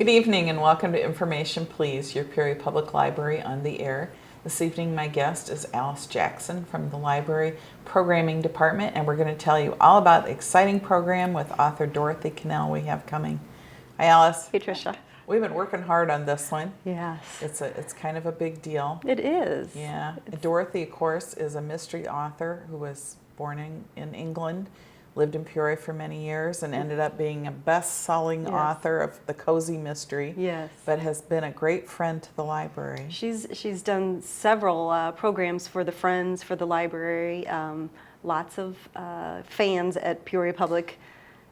Good evening and welcome to Information Please, your Peoria Public Library on the air. This evening my guest is Alice Jackson from the Library Programming Department, and we're going to tell you all about the exciting program with author Dorothy Cannell we have coming. Hi Alice. Hey Tricia. We've been working hard on this one. Yes. It's kind of a big deal. It is. Yeah. Dorothy, of course, is a mystery author who was born in England, lived in Peoria for many years, and ended up being a best-selling author of the cozy mystery. Yes. But has been a great friend to the library. She's done several programs for the Friends, for the library, lots of fans at Peoria Public.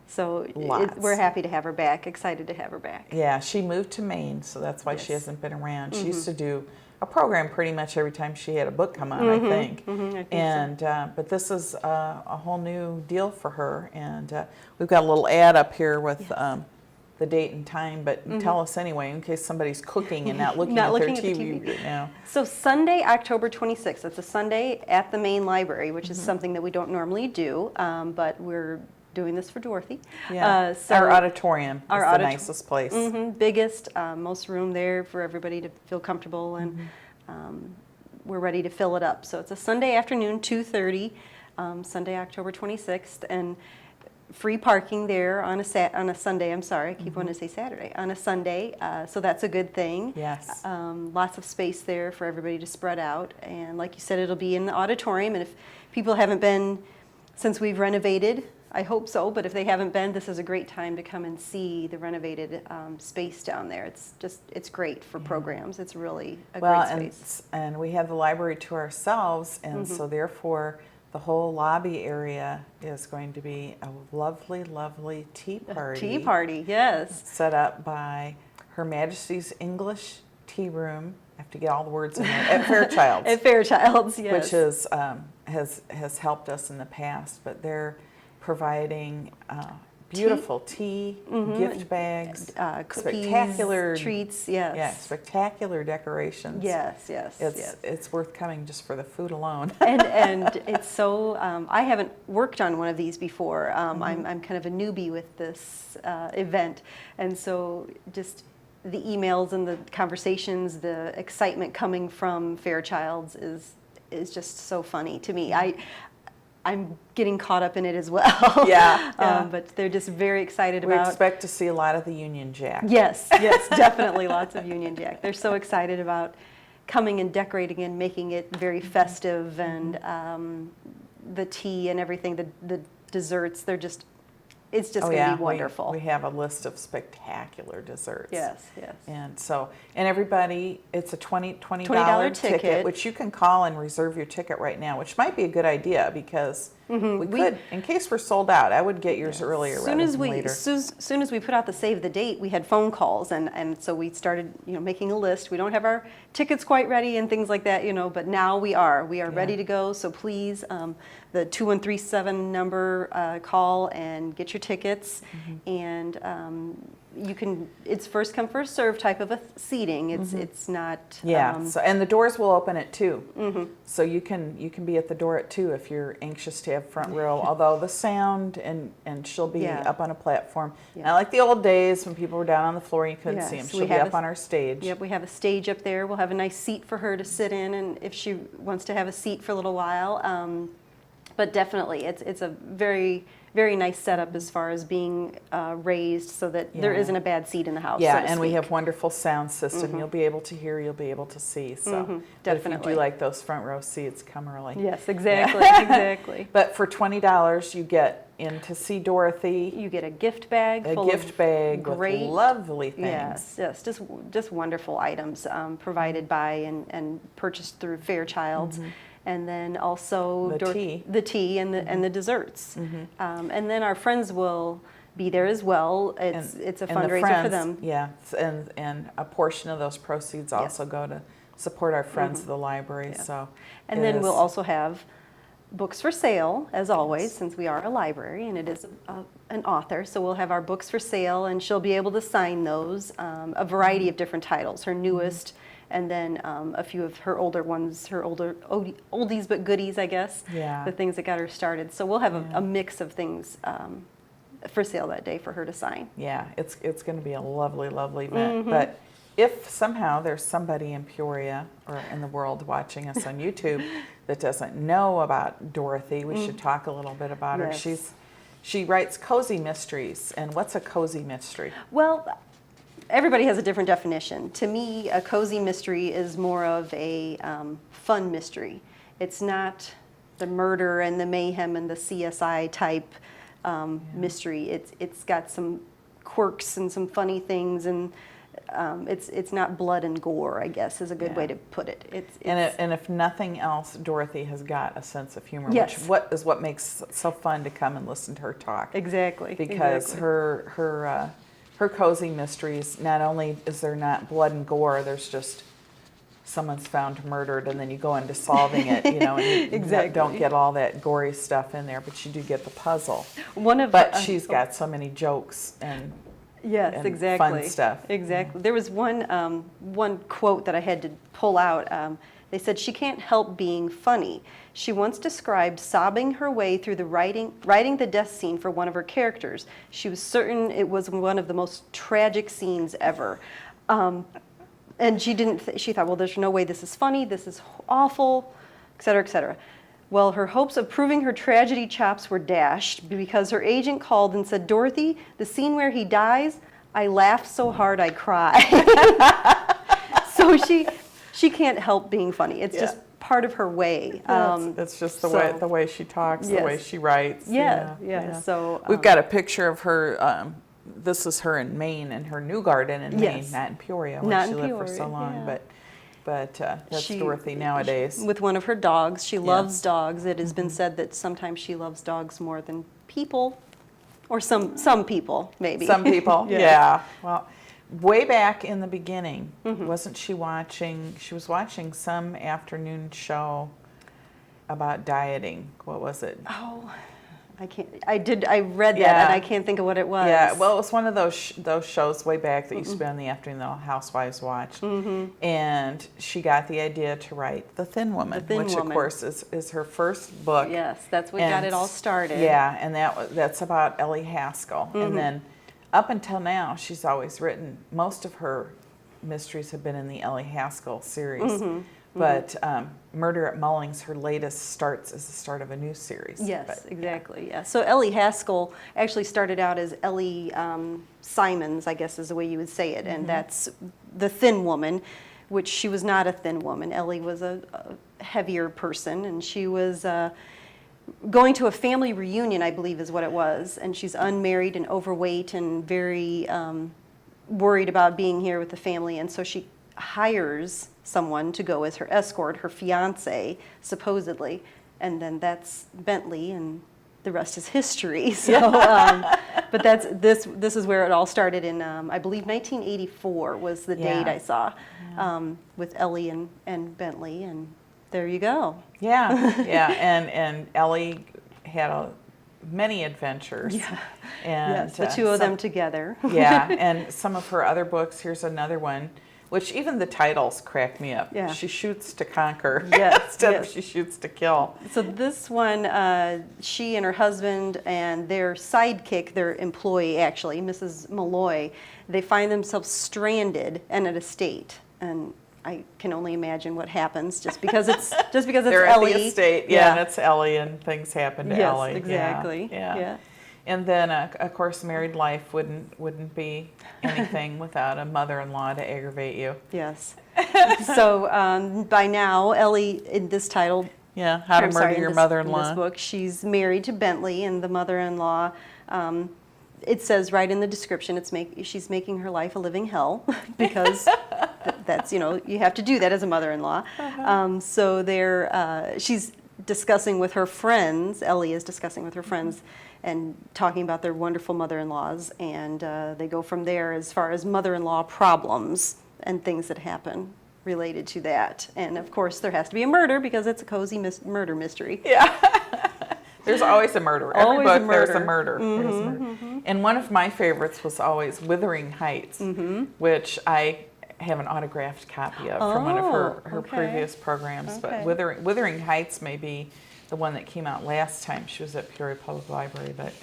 So we're happy to have her back, excited to have her back. Yeah, she moved to Maine, so that's why she hasn't been around. She used to do a program pretty much every time she had a book come out, I think. I think so. But this is a whole new deal for her, and we've got a little ad up here with the date and time, but tell us anyway, in case somebody's cooking and not looking at their TV right now. So Sunday, October 26th, it's a Sunday at the main library, which is something that we don't normally do, but we're doing this for Dorothy. Yeah, our auditorium is the nicest place. Biggest, most room there for everybody to feel comfortable, and we're ready to fill it up. So it's a Sunday afternoon, 2:30, Sunday, October 26th, and free parking there on a Sunday. I'm sorry, I keep wanting to say Saturday. On a Sunday, so that's a good thing. Yes. Lots of space there for everybody to spread out, and like you said, it'll be in the auditorium. And if people haven't been since we've renovated, I hope so, but if they haven't been, this is a great time to come and see the renovated space down there. It's great for programs. It's really a great space. And we have the library to ourselves, and so therefore the whole lobby area is going to be a lovely, lovely tea party. Tea party, yes. Set up by Her Majesty's English Tea Room. I have to get all the words in there. At Fairchild's. At Fairchild's, yes. Which is has helped us in the past, but they're providing beautiful tea, gift bags, cookies, spectacular treats, yes. Yeah, spectacular decorations. Yes. It's worth coming just for the food alone. and it's so, I haven't worked on one of these before. I'm kind of a newbie with this event, and so just the emails and the conversations, the excitement coming from Fairchild's is just so funny to me. I'm getting caught up in it as well. Yeah. But they're just very excited We about. We expect to see a lot of the Union Jack. Yes, definitely lots of Union Jack. They're so excited about coming and decorating and making it very festive, and the tea and everything, the desserts. It's just going to be wonderful. We have a list of spectacular desserts. Yes. And everybody, it's a $20 ticket, which you can call and reserve your ticket right now, which might be a good idea because we could, in case we're sold out, I would get yours earlier rather than later. Soon as we put out the save the date, we had phone calls, and so we started making a list. We don't have our tickets quite ready and things like that, but now we are ready to go. So please, the 2137 number, call and get your tickets, and you can. It's first come first serve type of a seating. It's not. So and the doors will open at 2, so you can be at the door at 2 if you're anxious to have front row. Although the sound and she'll be up on a platform. Not like the old days when people were down on the floor and you couldn't see them. She'll be up on our stage. Yep, we have a stage up there. We'll have a nice seat for her to sit in, and if she wants to have a seat for a little while. But definitely, it's a very, very nice setup as far as being raised so that there isn't a bad seat in the house. Yeah, so to and speak. we have wonderful sound system. You'll be able to hear, you'll be able to see. So definitely. If you do like those front row seats, come early. Yes, exactly. But for $20, you get in to see Dorothy. You get a gift bag. With lovely things. Yes, just wonderful items provided by and purchased through Fairchild's. And then also the tea and the desserts. And then our friends will be there as well. It's a fundraiser for them. Yeah, and a portion of those proceeds also go to support our friends of the library. So, and then we'll also have books for sale, as always, since we are a library and it is an author. So we'll have our books for sale, and she'll be able to sign those, a variety of different titles. Her newest. And then a few of her older ones, her older oldies but goodies, I guess. Yeah. The things that got her started. So we'll have a mix of things for sale that day for her to sign. Yeah, it's going to be a lovely, lovely event. But if somehow there's somebody in Peoria or in the world watching us on YouTube that doesn't know about Dorothy, we should talk a little bit about her. Yes. She writes cozy mysteries. And what's a cozy mystery? Well, everybody has a different definition. To me, a cozy mystery is more of a fun mystery. It's not the murder and the mayhem and the CSI type mystery. It's got some quirks and some funny things, and it's not blood and gore, I guess, is a good way to put it. And if nothing else, Dorothy has got a sense of humor, Yes. which what makes it so fun to come and listen to her talk. Exactly. Because her cozy mysteries, not only is there not blood and gore, there's just someone's found murdered, and then you go into solving it, and you don't get all that gory stuff in there, but you do get the puzzle. But she's got so many jokes and fun stuff. Exactly. There was one quote that I had to pull out. They said she can't help being funny. She once described sobbing her way through the writing the death scene for one of her characters. She was certain it was one of the most tragic scenes ever. And she she thought, well, there's no way this is funny, this is awful, et cetera, et cetera. Well, her hopes of proving her tragedy chops were dashed because her agent called and said, Dorothy, the scene where he dies, I laughed so hard I cried. So she can't help being funny. It's just part of her way. It's just the way she talks, the way she writes. Yeah. So we've got a picture of her. This is her in Maine, in her new garden in Maine, not in Peoria, where she lived for so long. But that's Dorothy nowadays. With one of her dogs. She loves dogs. It has been said that sometimes she loves dogs more than people, or some people, maybe. Some people, yeah. Well, way back in the beginning, wasn't she watching? She was watching some afternoon show about dieting. What was it? Oh, I can't. I read that, and I can't think of what it was. Yeah, well, it was one of those shows way back that used to be on the afternoon that housewives watched. And she got the idea to write The Thin Woman, which of course is her first book. Yes, that's what got it all started. Yeah, and that's about Ellie Haskell. And then up until now, she's always written, most of her mysteries have been in the Ellie Haskell series. But Murder at Mullings, her latest, starts as the start of a new series. Yes, exactly. Yeah. So Ellie Haskell actually started out as Ellie Simons, I guess is the way you would say it, and that's the thin woman, which she was not a thin woman. Ellie was a heavier person, and she was going to a family reunion, I believe is what it was, and she's unmarried and overweight and very worried about being here with the family, and so she hires someone to go as her escort, her fiance, supposedly, and then that's Bentley, and the rest is history. So, but this is where it all started in, I believe 1984 was the date I saw, with Ellie and Bentley, and there you go. Yeah, and Ellie had many adventures. Yeah. And yes, the two of them together. Yeah, and some of her other books, here's another one, which even the titles crack me up. Yeah. She shoots to conquer Yes, instead of she shoots to kill. So this one, she and her husband and their sidekick, their employee actually, Mrs. Malloy, they find themselves stranded in an estate. And I can only imagine what happens just because it's They're Ellie. At the estate, and it's Ellie, and things happen to Ellie. Yes, exactly. Yeah. And then, of course, married life wouldn't be anything without a mother-in-law to aggravate you. Yes. So by now, Ellie, in this title, How to Murder Your Mother-in-Law. In this book, she's married to Bentley, and the mother-in-law. It says right in the description, she's making her life a living hell because that's you have to do that as a mother-in-law. So she's discussing with her friends. Ellie is discussing with her friends. And talking about their wonderful mother-in-laws, and they go from there as far as mother-in-law problems and things that happen related to that. And of course, there has to be a murder because it's a cozy murder mystery. Yeah, there's always a murder. Every book, there's a murder. And one of my favorites was always Wuthering Heights, which I have an autographed copy of from one of her previous programs. But Wuthering Heights may be the one that came out last time she was at Peoria Public Library, but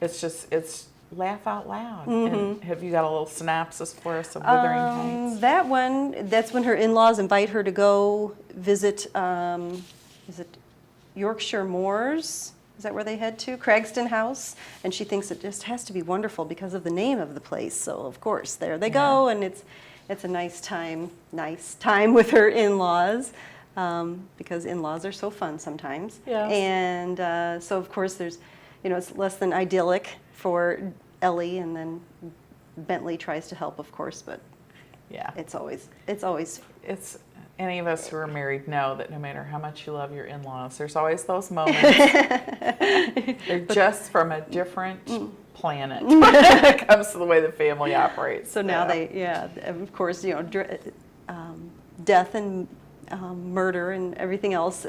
it's laugh out loud. And have you got a little synopsis for us of Wuthering Heights? That's when her in-laws invite her to go visit, is it Yorkshire Moors? Is that where they head to? Craigston House. And she thinks it just has to be wonderful because of the name of the place. So of course, there they go, and it's a nice time with her in-laws, because in-laws are so fun sometimes. Yes. And so of course there's, it's less than idyllic for Ellie, and then Bentley tries to help, of course, but Yeah. it's always It's any of us who are married know that no matter how much you love your in-laws, there's always those moments. They're just from a different planet when it comes to the way the family operates. So now of course, death and murder and everything else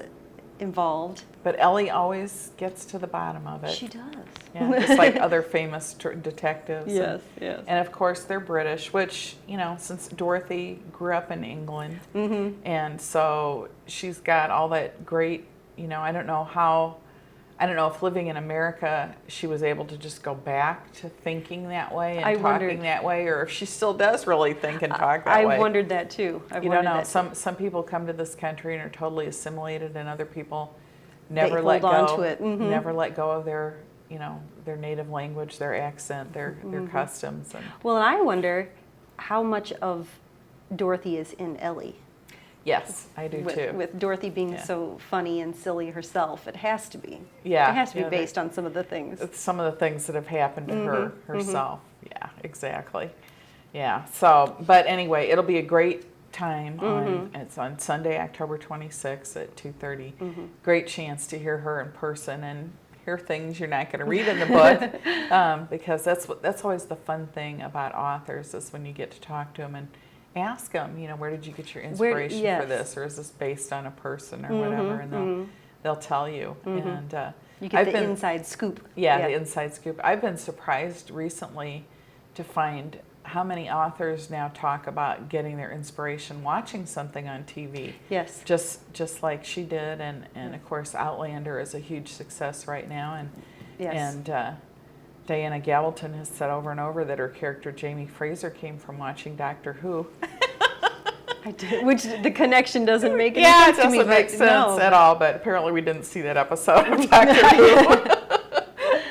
involved. But Ellie always gets to the bottom of it. She does. Yeah, just like other famous detectives. Yes, yes. And of course they're British, which, since Dorothy grew up in England, and so she's got all that great, I don't know if living in America she was able to just go back to thinking that way and talking that way, or if she still does really think and talk that way. I've wondered that too. You don't know. Some people come to this country and are totally assimilated, and other people never let go. Hold on to it. Never let go of their, their native language, their accent, their customs. And Well, and I wonder how much of Dorothy is in Ellie. yes, I do too. With Dorothy being so funny and silly herself, it has to be. Yeah, It has to be yeah, based on some of the things. It's some of the things that have happened to her herself. Yeah, exactly. Yeah. So, but anyway, it'll be a great time it's on Sunday, October 26th at 2:30. Great chance to hear her in person and hear things you're not going to read in the book, because that's always the fun thing about authors, is when you get to talk to them and ask them, where did you get your inspiration for this, or is this based on a person or whatever, and they'll tell you. And You get the inside scoop. Yeah, the inside scoop. I've been surprised recently to find how many authors now talk about getting their inspiration watching something on TV. Yes. Just like she did, and of course Outlander is a huge success right now, and Diana Gabaldon has said over and over that her character Jamie Fraser came from watching Doctor Who. I did, which the connection doesn't make any Yeah, it sense to me. doesn't make sense No. at all, but apparently we didn't see that episode of Doctor Who.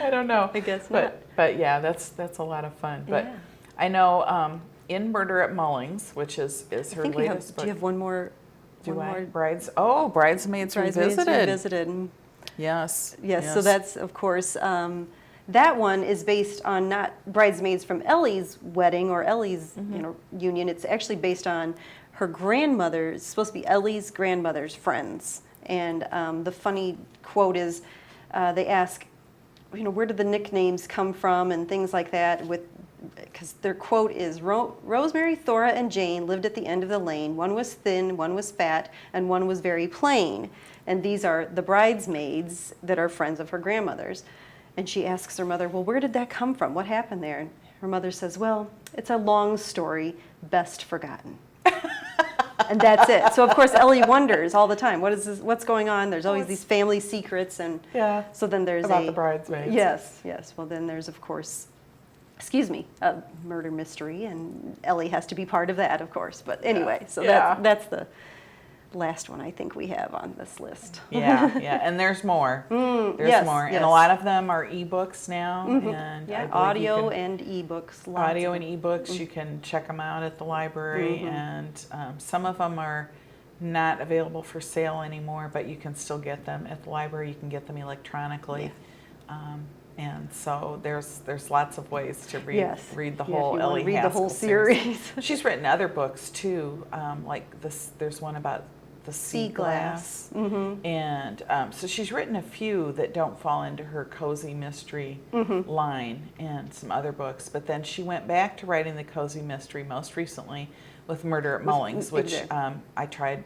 I don't know. I guess not. But yeah, that's a lot of fun. But Yeah. I know in Murder at Mullings, which is her latest book. Do you have one more? Bridesmaids Revisited. Revisited. Yes. Yes, so that's, of course, that one is based on not bridesmaids from Ellie's wedding or Ellie's union. It's actually based on her grandmother. It's supposed to be Ellie's grandmother's friends. And the funny quote is, they ask, where did the nicknames come from and things like that, because their quote is, Rosemary, Thora, and Jane lived at the end of the lane. One was thin, one was fat, and one was very plain. And these are the bridesmaids that are friends of her grandmother's. And she asks her mother, well, where did that come from? What happened there? And her mother says, well, it's a long story, best forgotten. And that's it. So, of course, Ellie wonders all the time, what's going on? There's always these family secrets. And so then there's about the bridesmaids. Yes. Well, then there's, of course, a murder mystery, and Ellie has to be part of that, of course. But anyway, so that's the last one I think we have on this list. Yeah, and there's more. There's more, and a lot of them are ebooks now, and audio and ebooks. Audio and ebooks, you can check them out at the library, and some of them are not available for sale anymore, but you can still get them at the library. You can get them electronically. And so there's lots of ways to read the whole Ellie read the whole series. She's written other books too, like this. There's one about the sea glass, and so she's written a few that don't fall into her cozy mystery line, and some other books. But then she went back to writing the cozy mystery most recently with Murder at Mullings, which I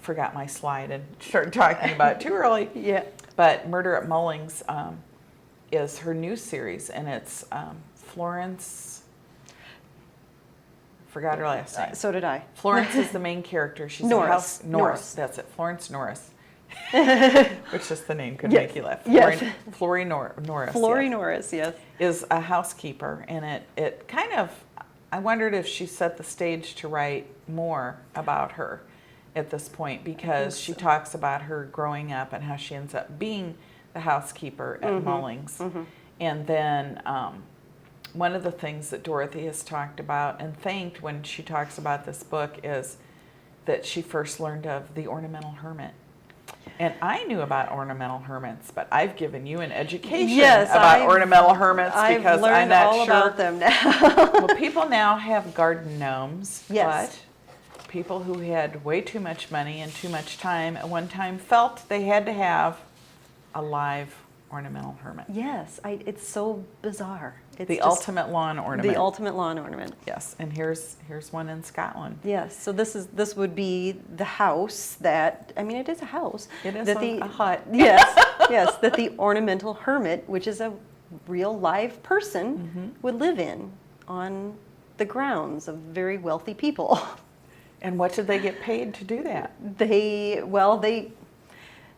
forgot my slide and started talking about it too early. But Murder at Mullings is her new series, and it's Florence. Forgot her last name. So did I. Florence is the main character. She's Norris. Norris. That's it. Florence Norris. which is the name could Yes. make you laugh. Yes. Norris. Flory yes, Norris, yes. is a housekeeper, and it kind of, I wondered if she set the stage to write more about her at this point, because she talks about her growing up and how she ends up being the housekeeper at Mullings. And then one of the things that Dorothy has talked about and thanked when she talks about this book is that she first learned of the ornamental hermit. And I knew about ornamental hermits, but I've given you an education about ornamental hermits because I'm not all sure about them now. well, people now have garden gnomes, Yes. but people who had way too much money and too much time at one time felt they had to have a live ornamental hermit. Yes, it's so bizarre. It's The just ultimate lawn ornament. the ultimate lawn ornament. Yes, and here's one in Scotland. Yes, so this would be the house that, I mean, it is a house. It is that a hut. Yes, yes, that the ornamental hermit, which is a real live person, would live in on the grounds of very wealthy people. And what did they get paid to do that? They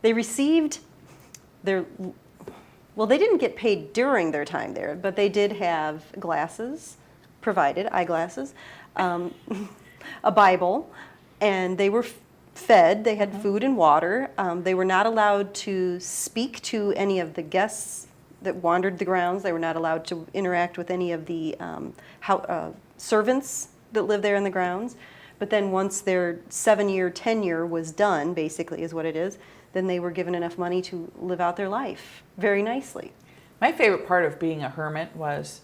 received their, well, they didn't get paid during their time there, but they did have glasses provided, eyeglasses, a Bible, and they were fed. They had food and water. They were not allowed to speak to any of the guests that wandered the grounds. They were not allowed to interact with any of the servants that lived there in the grounds. But then once their 7-year tenure was done, basically is what it is, then they were given enough money to live out their life very nicely. My favorite part of being a hermit was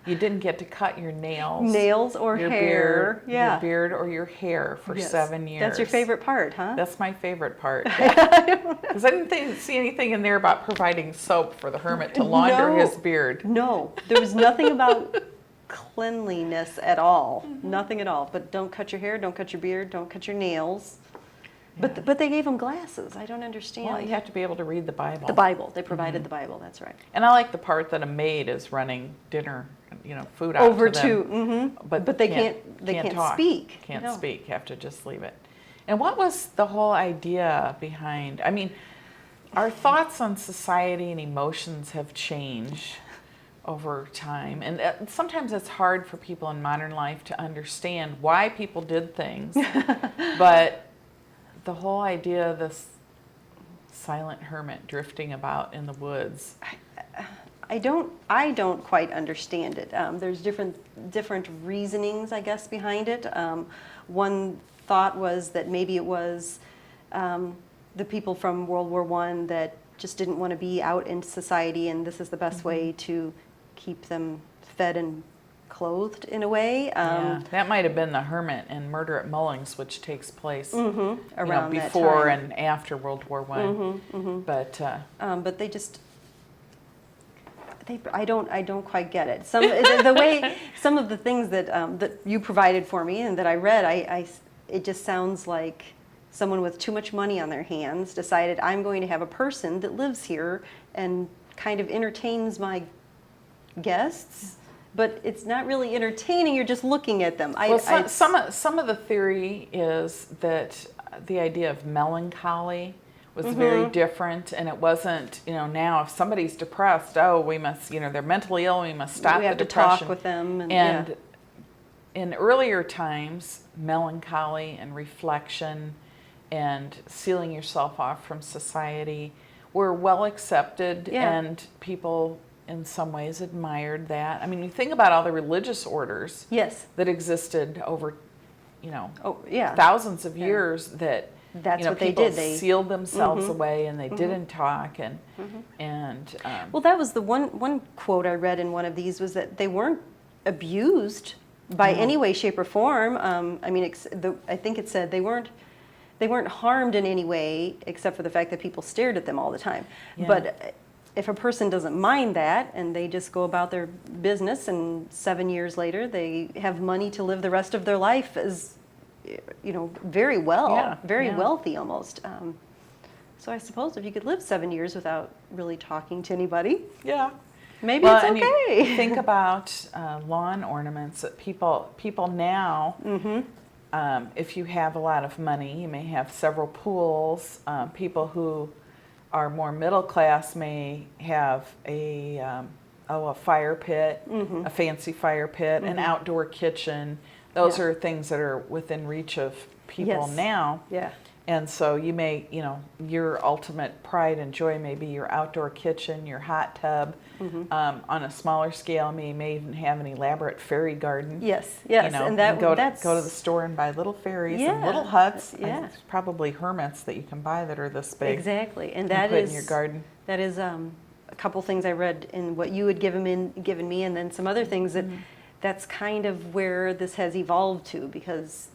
you didn't get to cut your nails. Or your hair. Your beard or your hair for Yes. 7 years. That's your favorite part, huh? That's my favorite part. Because I didn't see anything in there about providing soap for the hermit to launder his beard. No, there was nothing about cleanliness at all. Nothing at all. But don't cut your hair, don't cut your beard, don't cut your nails. Yeah. But they gave him glasses. I don't understand. Well, you have to be able to read the Bible. The Bible. They provided the Bible. That's right. And I like the part that a maid is running dinner, food out Over to to, them. but they can't talk. speak. Can't No. speak. Have to just leave it. And what was the whole idea behind? I mean, our thoughts on society and emotions have changed over time, and sometimes it's hard for people in modern life to understand why people did things. But the whole idea of this silent hermit drifting about in the woods. I don't quite understand it. There's different reasonings, I guess, behind it. One thought was that maybe it was the people from World War I that just didn't want to be out in society, and this is the best way to keep them fed and clothed in a way. Yeah, that might have been the hermit in Murder at Mullings, which takes place around that before time. and after World War I. But they just, I don't quite get it. The way some of the things that that you provided for me and that I read, it just sounds like someone with too much money on their hands decided, I'm going to have a person that lives here and kind of entertains my guests. But it's not really entertaining. You're just looking at them. Some of the theory is that the idea of melancholy was very different, and it wasn't. Now if somebody's depressed, we must. They're mentally ill. We must stop the depression. We have to talk with them. And in earlier times, melancholy and reflection and sealing yourself off from society were well accepted, and people in some ways admired that. I mean, you think about all the religious orders that existed over, thousands of years that that's what people they did. They sealed themselves away and they didn't talk well, that was the one quote I read in one of these was that they weren't abused by any way, shape, or form. I think it said they weren't harmed in any way except for the fact that people stared at them all the time. Yeah. But if a person doesn't mind that and they just go about their business and 7 years later they have money to live the rest of their life as, very well, very wealthy almost. So I suppose if you could live 7 years without really talking to anybody, maybe it's okay. Think about lawn ornaments that people now If you have a lot of money, you may have several pools. People who are more middle class may have a fire pit, a fancy fire pit, an outdoor kitchen. Those are things that are within reach of people now. Yeah. And so you may, your ultimate pride and joy may be your outdoor kitchen, your hot tub. On a smaller scale, you may even have an elaborate fairy garden. Yes, yes, and go to the store and buy little fairies and little huts. Yeah. There's probably hermits that you can buy that are this big. Exactly, and put in your garden. That is a couple things I read in what you had given me, and then some other things that that's kind of where this has evolved to, because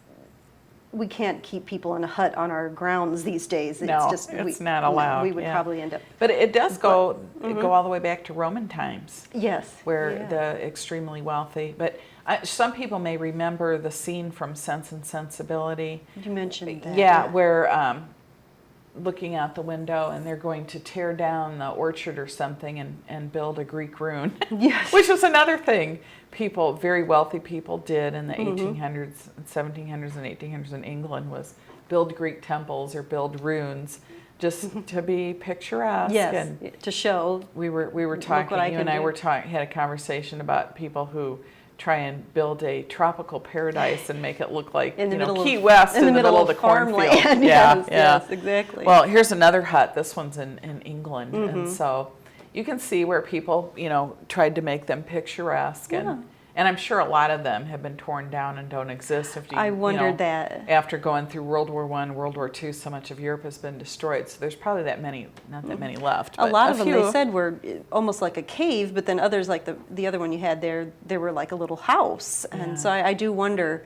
we can't keep people in a hut on our grounds these days. It's not allowed. We would probably end up. But it does go all the way back to Roman times. Yes. Where the extremely wealthy. But some people may remember the scene from Sense and Sensibility. You mentioned that. Yeah, where looking out the window and they're going to tear down the orchard or something and build a Greek ruin. Yes. Which was another thing very wealthy people did in the 1800s, 1700s, and 1800s in England, was build Greek temples or build ruins just to be picturesque. Yes, and to show. We were talking, you and I had a conversation about people who try and build a tropical paradise and make it look like Key West in the middle of the cornfield. Yes, exactly. Well, here's another hut. This one's in England, and so you can see where people tried to make them picturesque, and I'm sure a lot of them have been torn down and don't exist. I wondered that after going through World War I, World War II, so much of Europe has been destroyed. So there's probably not that many left. A lot of them, they said, were almost like a cave, but then others, like the other one you had there, they were like a little house. And so I do wonder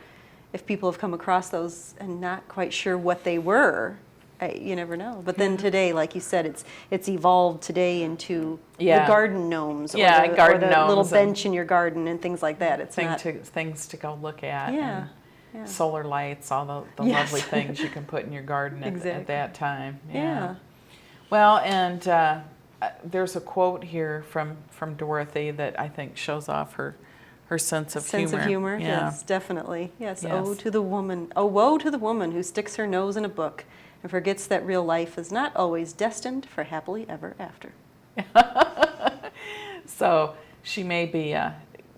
if people have come across those and not quite sure what they were. You never know. But then today, like you said, it's evolved today into the garden gnomes, or the little bench in your garden and things like that. It's things to go look at. Yeah. And solar lights, all the lovely things you can put in your garden at that time. Yeah. Well, and there's a quote here from Dorothy that I think shows off her sense of humor. Sense of humor, yes, definitely. Yes. Oh, woe to the woman who sticks her nose in a book and forgets that real life is not always destined for happily ever after. So she may be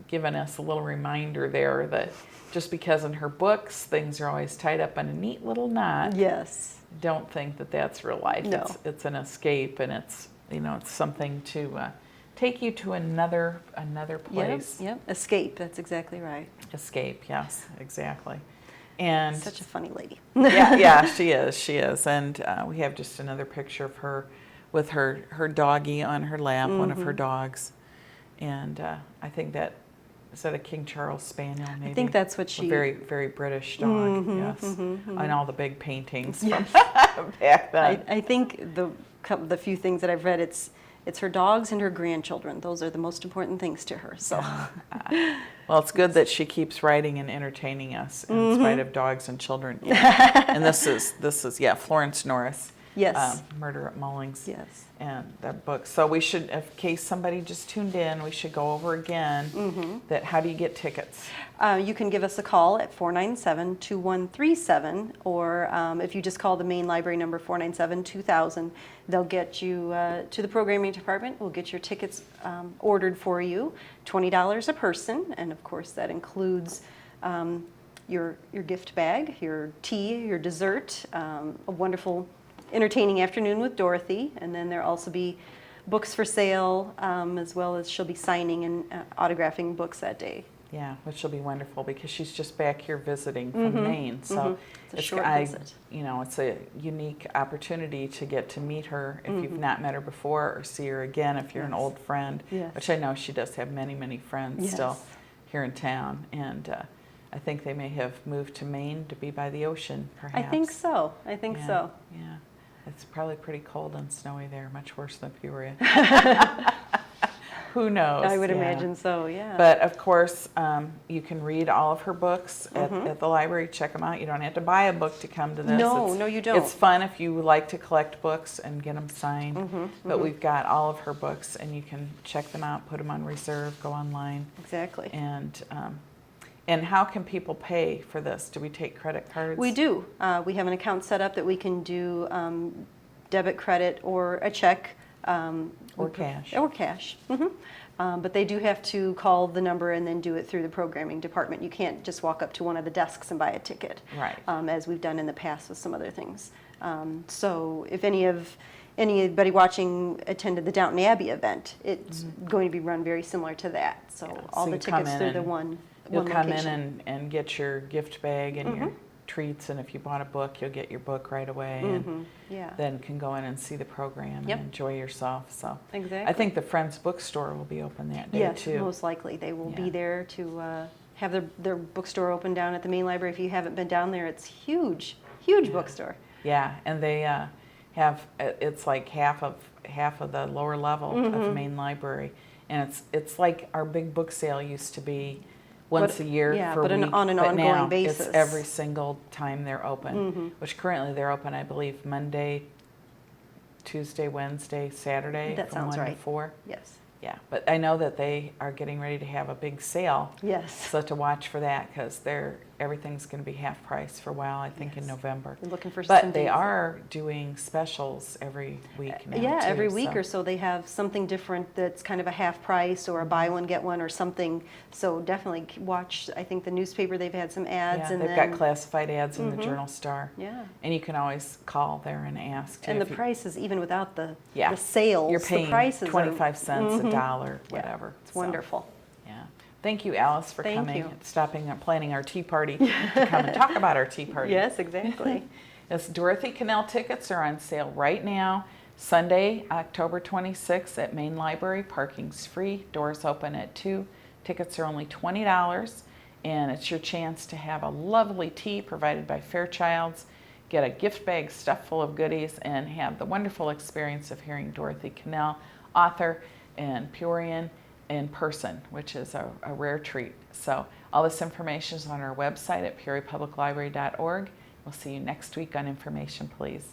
giving us a little reminder there that just because in her books things are always tied up in a neat little knot. Yes. Don't think that that's real life. No. It's an escape, and it's something to take you to another place. Yep. Escape. That's exactly right. Escape. Yes, exactly. And such a funny lady. yeah, she is. And we have just another picture of her with her doggie on her lap, one of her dogs. And I think is that a King Charles Spaniel, maybe? I think that's what she... A very, very British dog, yes. And all the big paintings from back then. I think the few things that I've read, it's her dogs and her grandchildren. Those are the most important things to her. So, well, it's good that she keeps writing and entertaining us in spite of dogs and children. And this is Florence Norris. Yes. Murder at Mullings. Yes. And that book. So we should, in case somebody just tuned in, we should go over again that how do you get tickets? You can give us a call at 497-2137, or if you just call the main library number 497-2000, they'll get you to the programming department. We'll get your tickets ordered for you, $20 a person, and of course that includes your gift bag, your tea, your dessert, a wonderful entertaining afternoon with Dorothy, and then there'll also be books for sale, as well as she'll be signing and autographing books that day. Yeah, which will be wonderful because she's just back here visiting from Maine. So it's a short visit. It's a unique opportunity to get to meet her if you've not met her before, or see her again if you're an old friend, which I know she does have many, many friends still here in town. And I think they may have moved to Maine to be by the ocean, perhaps. I think so. So. Yeah. It's probably pretty cold and snowy there, much worse than Peoria. Who knows? I would imagine so, yeah. But of course, you can read all of her books at the library. Check them out. You don't have to buy a book to come to this. No, you don't. It's fun if you like to collect books and get them signed. But we've got all of her books, and you can check them out, put them on reserve, go online. Exactly. And And how can people pay for this? Do we take credit cards? We do. We have an account set up that we can do debit, credit, or a check. Or cash. Or cash. But they do have to call the number and then do it through the programming department. You can't just walk up to one of the desks and buy a ticket, Right. As we've done in the past with some other things. So if anybody watching attended the Downton Abbey event, it's going to be run very similar to that. So Yeah, all so the you come tickets in through the and one You'll come location. in and get your gift bag and your treats, and if you bought a book, you'll get your book right away, and Yeah. then can go in and see the program Yep. and enjoy yourself. So Exactly. I think the Friends Bookstore will be open that day Yes, too. most likely. They will Yeah. be there to have their bookstore open down at the main library. If you haven't been down there, it's huge, huge bookstore. Yeah, and they have it's like half of the lower level of the main library, and it's like our big book sale used to be once a year yeah, for but a week, on an but ongoing now basis. it's every single time they're open, which currently they're open, I believe, Monday, Tuesday, Wednesday, Saturday That from sounds 1 right. to 4. Yes. Yeah, but I know that they are getting ready to have a big sale. Yes. So to watch for that, because everything's going to be half price for a while, I think, in Yes. November. We're looking for But some they dates. are doing specials every week now, Yeah, too, every week so. or so they have something different that's kind of a half price or a buy one get one or something. So definitely watch. I think the newspaper, they've had some ads, Yeah, and they've then got classified ads in the Journal Star. yeah. And you can always call there and ask. Too, And the if you- prices, even without the Yeah. sales, You're the paying prices 25 cents, Mhm. a dollar, Yeah, whatever. It's So, wonderful. Yeah. Thank you, Alice, for Thank coming you. and stopping and planning our tea party to come and talk about our tea party. Yes, exactly. Yes, Dorothy Cannell tickets are on sale right now. Sunday, October 26th at Main Library. Parking's free. Doors open at 2. Tickets are only $20, and it's your chance to have a lovely tea provided by Fairchild's, get a gift bag stuffed full of goodies, and have the wonderful experience of hearing Dorothy Cannell, author and Peorian, in person, which is a rare treat. So all this information is on our website at peoriapubliclibrary.org. We'll see you next week on Information Please.